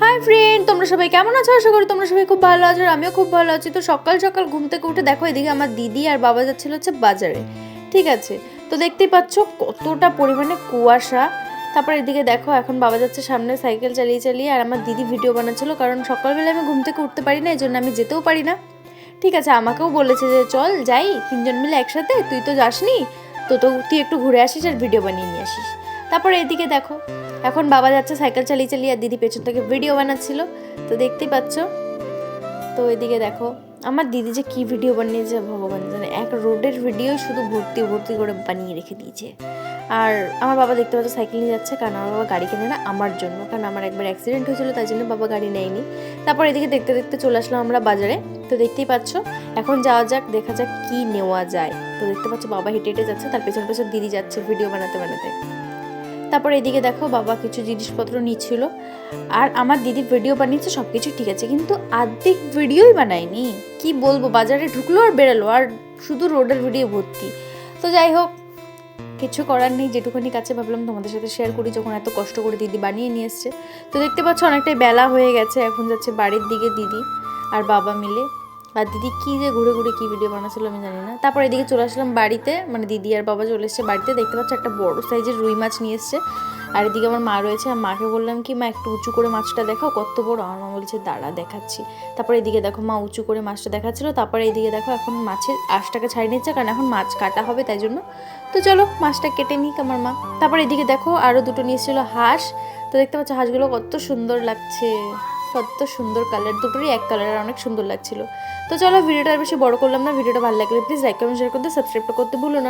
Hi friend, তোমরা সবাই কেমন আছো? আশা করি তোমরা সবাই খুব ভালো আছো আর আমিও খুব ভালো আছি। তো সকাল সকাল ঘুম থেকে উঠে দেখো এদিকে আমার দিদি আর বাবা যাচ্ছিল হচ্ছে বাজারে। ঠিক আছে, তো দেখতেই পাচ্ছ কতটা পরিমাণে কুয়াশা। তারপর এদিকে দেখো এখন বাবা যাচ্ছে সামনে সাইকেল চালিয়ে চালিয়ে, আর আমার দিদি ভিডিও বানাচ্ছিল, কারণ সকালবেলা আমি ঘুম থেকে উঠতে পারি না, এই জন্য আমি যেতেও পারি না। ঠিক আছে, আমাকেও বলেছে যে চল যাই তিনজন মিলে একসাথে, তুই তো যাসনি, তো তুই একটু ঘুরে আসিস আর ভিডিও বানিয়ে নিয়ে আসিস। তারপর এদিকে দেখো এখন বাবা যাচ্ছে সাইকেল চালিয়ে চালিয়ে, আর দিদি পেছন থেকে ভিডিও বানাচ্ছিল, তো দেখতেই পাচ্ছ। তো এদিকে দেখো আমার দিদি যে কি ভিডিও বানিয়েছে ভগবান জানে, এক রোডের ভিডিও শুধু ভর্তি ভর্তি করে বানিয়ে রেখে দিয়েছে। আর আমার বাবা দেখতে পাচ্ছ সাইকেল নিয়ে যাচ্ছে, কারণ আমার বাবা গাড়ি কেনে না আমার জন্য, কারণ আমার একবার অ্যাক্সিডেন্ট হয়েছিল, তাই জন্য বাবা গাড়ি নেয়নি। তারপর এদিকে দেখতে দেখতে চলে আসলাম আমরা বাজারে। তো দেখতেই পাচ্ছ এখন যাওয়া যাক, দেখা যাক কি নেওয়া যায়। তো দেখতে পাচ্ছ বাবা হেঁটে হেঁটে যাচ্ছে, তার পেছন পেছন দিদি যাচ্ছে ভিডিও বানাতে বানাতে। তারপর এদিকে দেখো বাবা কিছু জিনিসপত্র নিচ্ছিল, আর আমার দিদি ভিডিও বানিয়েছে সব কিছু ঠিক আছে, কিন্তু আর্ধেক ভিডিওই বানায়নি। কি বলবো, বাজারে ঢুকলো আর বেরালো, আর শুধু রোডের ভিডিও ভর্তি। তো যাই হোক, কিছু করার নেই, যেটুকুনি কাছে ভাবলাম তোমাদের সাথে শেয়ার করি, যখন এত কষ্ট করে দিদি বানিয়ে নিয়ে এসছে। তো দেখতে পাচ্ছ অনেকটাই বেলা হয়ে গেছে, এখন যাচ্ছে বাড়ির দিকে দিদি আর বাবা মিলে। আর দিদি কী যে ঘুরে ঘুরে কী ভিডিও বানাচ্ছিল আমি জানি না। তারপর এদিকে চলে আসলাম বাড়িতে, মানে দিদি আর বাবা চলে এসছে বাড়িতে। দেখতে পাচ্ছ একটা বড় সাইজের রুই মাছ নিয়ে এসছে, আর এদিকে আমার মা রয়েছে। আর মাকে বললাম কি মা একটু উঁচু করে মাছটা দেখাও কত বড়। আমার মা বলছে দাঁড়া দেখাচ্ছি। তারপর এদিকে দেখো মা উঁচু করে মাছটা দেখাচ্ছিল। তারপরে এইদিকে দেখো এখন মাছের আঁশটাকে ছাড়িয়ে নিচ্ছে, কারণ এখন মাছ কাটা হবে তাই জন্য। তো চলো মাছটা কেটে নিক আমার মা। তারপর এদিকে দেখো আরও দুটো নিয়ে এসেছিলো হাঁস। তো দেখতে পাচ্ছ হাঁসগুলো কত সুন্দর লাগছে, কত সুন্দর কালার, দুটোরই এক কালার, আর অনেক সুন্দর লাগছিল। তো চলো ভিডিওটা আর বেশি বড় করলাম না, ভিডিওটা ভালো লাগলে প্লিজ লাইক কমেন্ট শেয়ার করতে, সাবস্ক্রাইবটা করতে ভুলো না।